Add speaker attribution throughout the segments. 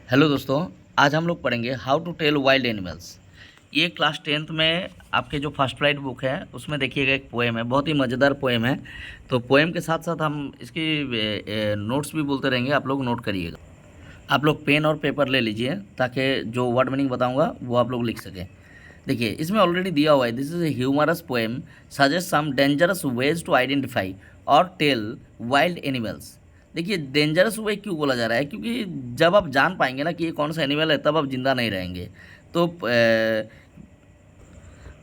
Speaker 1: Hello दोस्तों, आज हम लोग पढ़ेंगे how to tell wild animals. ये क्लास 10th में आपके जो फर्स्ट फ्लाइट बुक है उसमें देखिएगा एक पोएम है, बहुत ही मज़ेदार पोएम है। तो पोएम के साथ साथ हम इसकी नोट्स भी बोलते रहेंगे, आप लोग नोट करिएगा। आप लोग पेन और पेपर ले लीजिए ताकि जो वर्ड मीनिंग बताऊंगा वो आप लोग लिख सकें। देखिए इसमें ऑलरेडी दिया हुआ है, this is a humorous poem suggest some dangerous ways to identify और टेल वाइल्ड एनिमल्स। देखिए डेंजरस वे क्यों बोला जा रहा है, क्योंकि जब आप जान पाएंगे ना कि ये कौन सा एनिमल है तब आप जिंदा नहीं रहेंगे।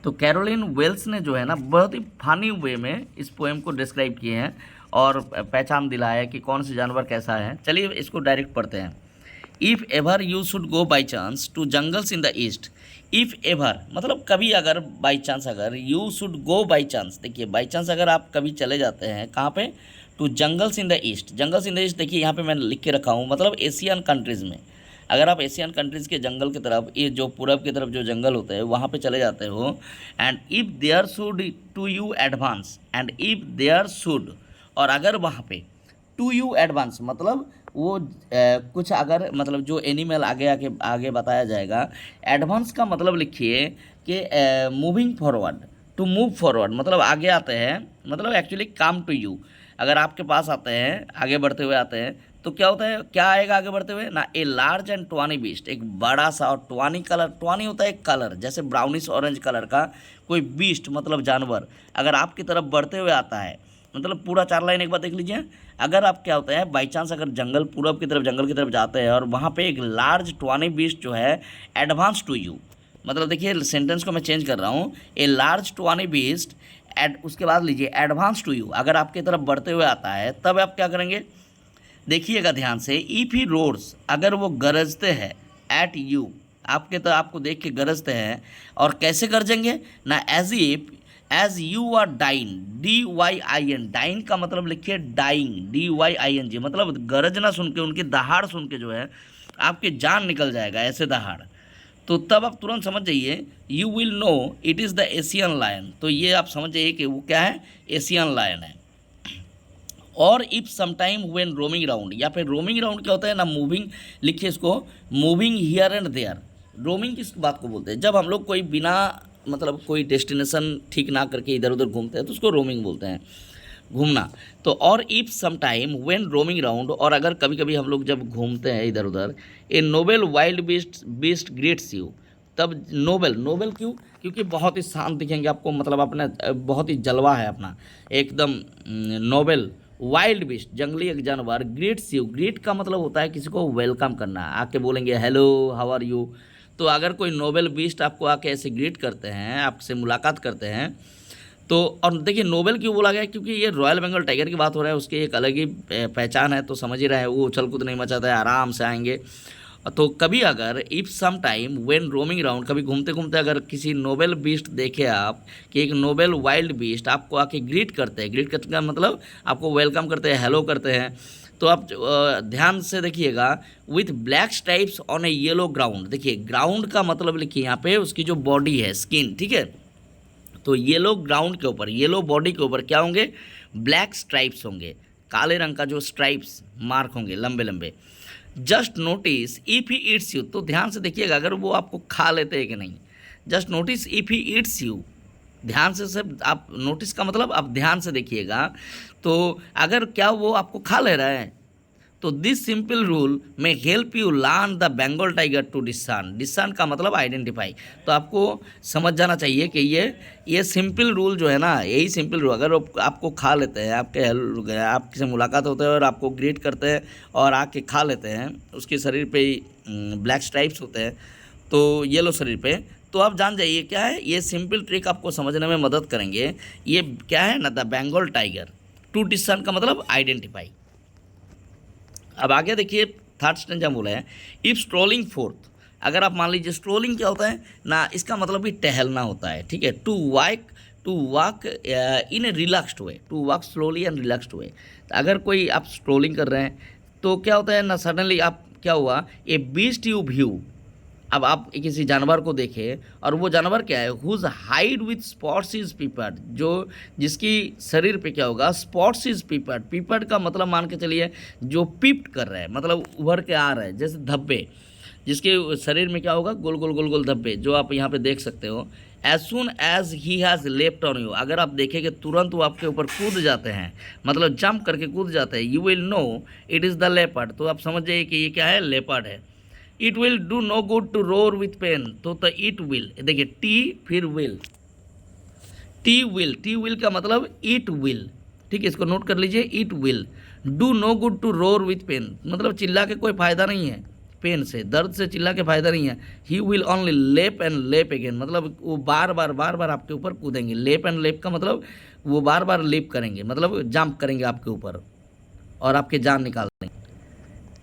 Speaker 1: तो कैरोलिन वेल्स ने जो है ना बहुत ही फनी वे में इस पोएम को डिस्क्राइब किए हैं और पहचान दिलाया है कि कौन से जानवर कैसा है। चलिए इसको डायरेक्ट पढ़ते हैं। If ever you should go by chance to jungles in the east. If ever मतलब कभी अगर, बाई चांस अगर, you should go by chance, देखिए बाई चांस अगर आप कभी चले जाते हैं कहाँ पे, to jungles in the east. Jungles in the east देखिए यहाँ पे मैंने लिख के रखा हूँ, मतलब एशियन कंट्रीज़ में। अगर आप एशियन कंट्रीज़ के जंगल की तरफ, ये जो पूरब की तरफ जो जंगल होते हैं वहाँ पे चले जाते हो, and if there should to you advance, and if there should, और अगर वहाँ पे टू यू एडवांस मतलब वो कुछ अगर, मतलब जो एनिमल आगे आगे आगे बताया जाएगा। एडवांस का मतलब लिखिए कि moving forward, to move forward मतलब आगे आते हैं, मतलब एक्चुअली कम टू यू। अगर आपके पास आते हैं, आगे बढ़ते हुए आते हैं, तो क्या होता है, क्या आएगा आगे बढ़ते हुए ना, ए लार्ज एंड ट्वानी बीस्ट, एक बड़ा सा, और ट्वानी कलर, ट्वानी होता है एक कलर जैसे ब्राउनिश ऑरेंज कलर का कोई बीस्ट मतलब जानवर अगर आपकी तरफ बढ़ते हुए आता है, मतलब पूरा 4 लाइन एक बार देख लीजिए। अगर आप क्या होता है बाई चांस अगर जंगल पूरब की तरफ, जंगल की तरफ जाते हैं और वहाँ पे एक लार्ज ट्वानी बीस्ट जो है एडवांस टू यू, मतलब देखिए सेंटेंस को मैं चेंज कर रहा हूँ, ए लार्ज ट्वानी बीस्ट एड, उसके बाद लीजिए एडवांस टू यू, अगर आपकी तरफ बढ़ते हुए आता है तब आप क्या करेंगे, देखिएगा ध्यान से। इफ़ ही रोर्स, अगर वो गरजते हैं, एट यू, आपके तो आपको देख के गरजते हैं, और कैसे गरजेंगे ना, as if as you are dyin', DYIN, dyin' का मतलब लिखिए डाइंग, DYING, मतलब गरजना सुन के, उनकी दहाड़ सुन के जो है आपकी जान निकल जाएगा, ऐसे दहाड़। तो तब आप तुरंत समझ जाइए, you will know it is the Asian lion, तो ये आप समझ जाइए कि वो क्या है, एशियन लायन है। और if sometime when roaming round, या फिर रोमिंग राउंड क्या होता है ना, मूविंग, लिखिए इसको moving here and there. Roaming किस बात को बोलते हैं, जब हम लोग कोई बिना, मतलब कोई डेस्टिनेशन ठीक ना करके इधर उधर घूमते हैं तो उसको रोमिंग बोलते हैं, घूमना। तो और if some time when roaming round, और अगर कभी कभी हम लोग जब घूमते हैं इधर उधर, a noble wild beast beast greets you, तब नोबेल, नोबेल क्यों, क्योंकि बहुत ही शांत दिखेंगे आपको, मतलब अपना बहुत ही जलवा है अपना एकदम। नोबेल वाइल्ड बीस्ट जंगली एक जानवर, ग्रीट्स यू, ग्रीट का मतलब होता है किसी को वेलकम करना, आके बोलेंगे हेलो हाउ आर यू। तो अगर कोई नोबेल बीस्ट आपको आके ऐसे ग्रीट करते हैं, आपसे मुलाकात करते हैं, तो और देखिए नोबेल क्यों बोला गया, क्योंकि ये रॉयल बंगाल टाइगर की बात हो रहा है, उसकी एक अलग ही पहचान है, तो समझ ही रहे हैं, वो उछल कूद नहीं मचाता है, आराम से आएंगे। तो कभी अगर if some time when roaming round, कभी घूमते घूमते अगर किसी नोबेल बीस्ट देखे आप, कि एक नोबेल वाइल्ड बीस्ट आपको आके ग्रीट करते हैं, ग्रीट करने का मतलब आपको वेलकम करते हैं, हेलो करते हैं, तो आप ध्यान से देखिएगा, with black stripes on A yellow ground. देखिए ग्राउंड का मतलब लिखिए यहाँ पे उसकी जो बॉडी है, स्किन, ठीक है। तो येलो ग्राउंड के ऊपर, येलो बॉडी के ऊपर क्या होंगे, ब्लैक स्ट्राइप्स होंगे, काले रंग का जो स्ट्राइप्स मार्क होंगे लंबे लंबे। Just notice if he eats you, तो ध्यान से देखिएगा अगर वो आपको खा लेते हैं कि नहीं। Just notice if he eats you, ध्यान से सब आप, नोटिस का मतलब आप ध्यान से देखिएगा, तो अगर क्या वो आपको खा ले रहा है, तो दिस सिंपल रूल में help you learn the Bengal tiger to discern. Discern का मतलब आइडेंटिफाई, तो आपको समझ जाना चाहिए कि ये सिंपल रूल जो है ना, यही सिंपल रूल, अगर आपको खा लेते हैं, आपके से मुलाकात होते हैं और आपको ग्रीट करते हैं और आके खा लेते हैं, उसके शरीर पे ब्लैक स्ट्राइप्स होते हैं, तो येलो शरीर पे, तो आप जान जाइए क्या है, ये सिंपल ट्रिक आपको समझने में मदद करेंगे। ये क्या है ना, द बंगाल टाइगर टू डिस्सान का मतलब आइडेंटिफाई। अब आगे देखिए थर्ड स्टेंजा बोला है, इफ स्ट्रोलिंग फोर्थ, अगर आप मान लीजिए स्ट्रोलिंग क्या होता है ना, इसका मतलब भी टहलना होता है, ठीक है। To walk in a relaxed way, to walk slowly and relaxed way. अगर कोई आप स्ट्रोलिंग कर रहे हैं तो क्या होता है ना, सडनली आप क्या हुआ, ए बीस्ट यू व्यू, अब आप किसी जानवर को देखें और वो जानवर क्या है, whose hide with spots is peppered, जो जिसकी शरीर पे क्या होगा, स्पॉट्स इज पीपर्ड। पीपर्ड का मतलब मान के चलिए जो पिप्ट कर रहा है, मतलब उभर के आ रहा है जैसे धब्बे, जिसके शरीर में क्या होगा, गोल गोल गोल गोल धब्बे, जो आप यहाँ पे देख सकते हो। As soon as he has leapt on you, अगर आप देखेंगे तुरंत वो आपके ऊपर कूद जाते हैं, मतलब जंप करके कूद जाते हैं। You will know it is the leopard, तो आप समझ जाइए कि ये क्या है, लेपर्ड है। It will do no good to roar with pain, तो इट विल, देखिए टी फिर विल, टी विल का मतलब इट विल, ठीक है, इसको नोट कर लीजिए। It will do no good to roar with pain, मतलब चिल्ला के कोई फ़ायदा नहीं है, पेन से, दर्द से चिल्ला के फ़ायदा नहीं है। ही विल ओनली लेप एंड लेप अगेन, मतलब वो बार बार आपके ऊपर कूदेंगे। लेप एंड लेप का मतलब वो बार बार लेप करेंगे, मतलब जंप करेंगे आपके ऊपर और आपके जान निकाल देंगे।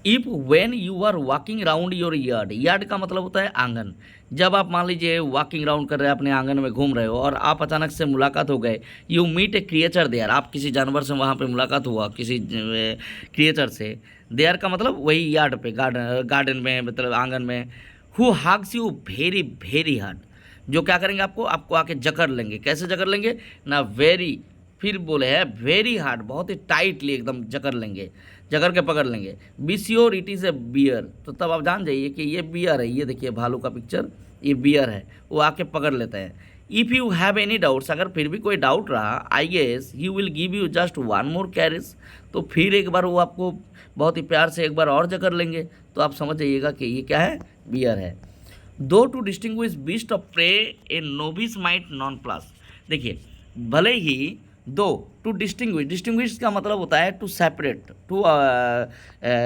Speaker 1: If when you are walking round your yard, yard का मतलब होता है आंगन। जब आप मान लीजिए वॉकिंग राउंड कर रहे हैं, अपने आंगन में घूम रहे हो और आप अचानक से मुलाकात हो गए, you meet a creature there, आप किसी जानवर से वहाँ पे मुलाकात हुआ, किसी क्रिएचर से। देयर का मतलब वही यार्ड पे, गार्डन में, मतलब आंगन में। Who hugs you very very hard, जो क्या करेंगे, आपको आके जकड़ लेंगे। कैसे जकड़ लेंगे ना, वेरी, फिर बोले है वेरी हार्ड, बहुत ही टाइटली एकदम जकड़ लेंगे, जकड़ के पकड़ लेंगे। Be sure it is a bear, तो तब आप जान जाइए कि ये बियर है। ये देखिए भालू का पिक्चर, ये बियर है, वो आके पकड़ लेते हैं। If you have any doubts, अगर फिर भी कोई डाउट रहा, I guess he will give you just one more carriage, तो फिर एक बार वो आपको बहुत ही प्यार से एक बार और जकड़ लेंगे। तो आप समझ जाइएगा कि ये क्या है, बियर है। दो to distinguish beast of prey a novice might non plus, देखिए भले ही दो, टू डिस्टिंग्विश, डिस्टिंग्विश का मतलब होता है to separate, to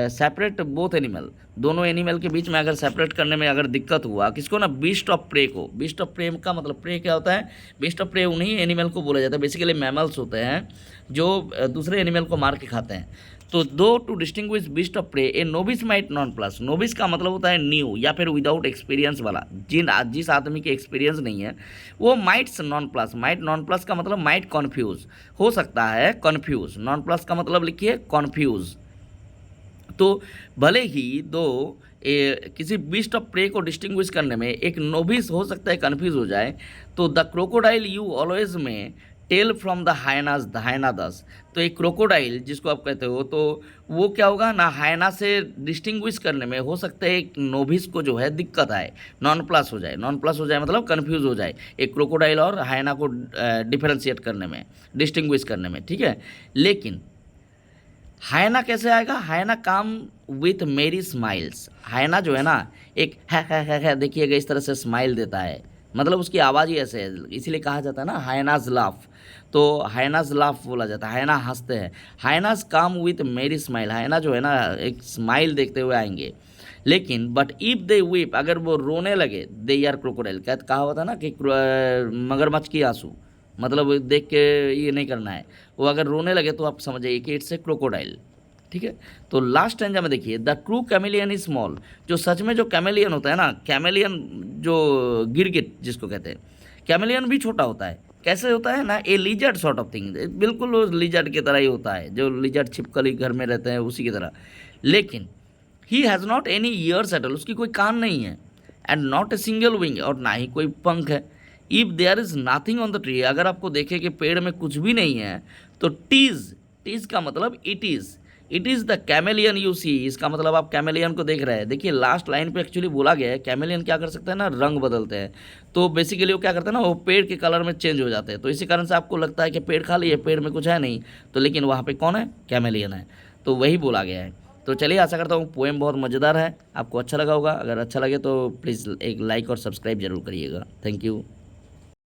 Speaker 1: separate both animal, दोनों एनिमल के बीच में अगर सेपरेट करने में अगर दिक्कत हुआ, किसको ना, बीस्ट ऑफ प्रे को। बीस्ट ऑफ प्रे का मतलब, प्रे क्या होता है, बीस्ट ऑफ प्रे उन्हीं एनिमल को बोला जाता है, बेसिकली मैमल्स होते हैं जो दूसरे एनिमल को मार के खाते हैं। तो दो to distinguish beast of prey a novice might non plus, novice का मतलब होता है न्यू या फिर विदाउट एक्सपीरियंस वाला, जिस आदमी के एक्सपीरियंस नहीं है वो mites non plus. Might non plus का मतलब माइट कन्फ्यूज, हो सकता है कन्फ्यूज, नॉन प्लस का मतलब लिखिए कन्फ्यूज। तो भले ही दो किसी बीस्ट ऑफ प्रे को डिस्टिंग्विश करने में एक नोविस हो सकता है कन्फ्यूज हो जाए, तो द क्रोकोडाइल यू ऑलवेज में टेल फ्रॉम द हायनास, द हायनादस, तो एक क्रोकोडाइल जिसको आप कहते हो, तो वो क्या होगा ना, हायना से डिस्टिंग्विश करने में हो सकता है एक नोविस को जो है दिक्कत आए, नॉन प्लस हो जाए। नॉन प्लस हो जाए मतलब कन्फ्यूज हो जाए एक क्रोकोडाइल और हायना को डिफरेंशिएट करने में, डिस्टिंग्विश करने में, ठीक है। लेकिन हायना कैसे आएगा, हायना काम विथ मेरी स्माइल्स, हायना जो है ना एक है देखिएगा इस तरह से स्माइल देता है, मतलब उसकी आवाज़ ही ऐसे है, इसीलिए कहा जाता है ना हायनाज लाफ, तो हायनाज लाफ बोला जाता है, हायना हंसते हैं। हायनाज काम विथ मेरी स्माइल, हायना जो है ना एक स्माइल देखते हुए आएंगे। लेकिन बट इफ़ दे वीप, अगर वो रोने लगे, दे आर क्रोकोडाइल, कहा होता है ना कि मगरमच्छ की आंसू, मतलब देख के ये नहीं करना है, वो अगर रोने लगे तो आप समझ जाइए कि इट्स ए क्रोकोडाइल, ठीक है। तो लास्ट स्टैंजा में देखिए, the true chameleon is small, जो सच में जो कैमेलियन होता है ना, कैमेलियन जो गिरगिट जिसको कहते हैं, कैमेलियन भी छोटा होता है। कैसे होता है ना, ए लिजर्ड सॉर्ट ऑफ थिंग, बिल्कुल वो लिजर्ड की तरह ही होता है, जो लिजर्ड छिपकली घर में रहते हैं उसी की तरह। लेकिन he has not any ears at all, उसकी कोई कान नहीं है, and not a single wing, और ना ही कोई पंख है। If there is nothing on the tree, अगर आपको देखे कि पेड़ में कुछ भी नहीं है, तो टीज़, टीज़ का मतलब it is the chameleon you see, इसका मतलब आप कैमेलियन को देख रहे हैं। देखिए लास्ट लाइन पे एक्चुअली बोला गया है कैमेलियन क्या कर सकता है ना, रंग बदलते हैं, तो बेसिकली वो क्या करते हैं ना, वो पेड़ के कलर में चेंज हो जाते हैं। तो इसी कारण से आपको लगता है कि पेड़ खाली है, पेड़ में कुछ है नहीं, तो लेकिन वहाँ पे कौन है, कैमेलियन है, तो वही बोला गया है। तो चलिए आशा करता हूँ पोएम बहुत मज़ेदार है, आपको अच्छा लगा होगा। अगर अच्छा लगे तो प्लीज़ एक लाइक और सब्सक्राइब जरूर करिएगा। Thank you.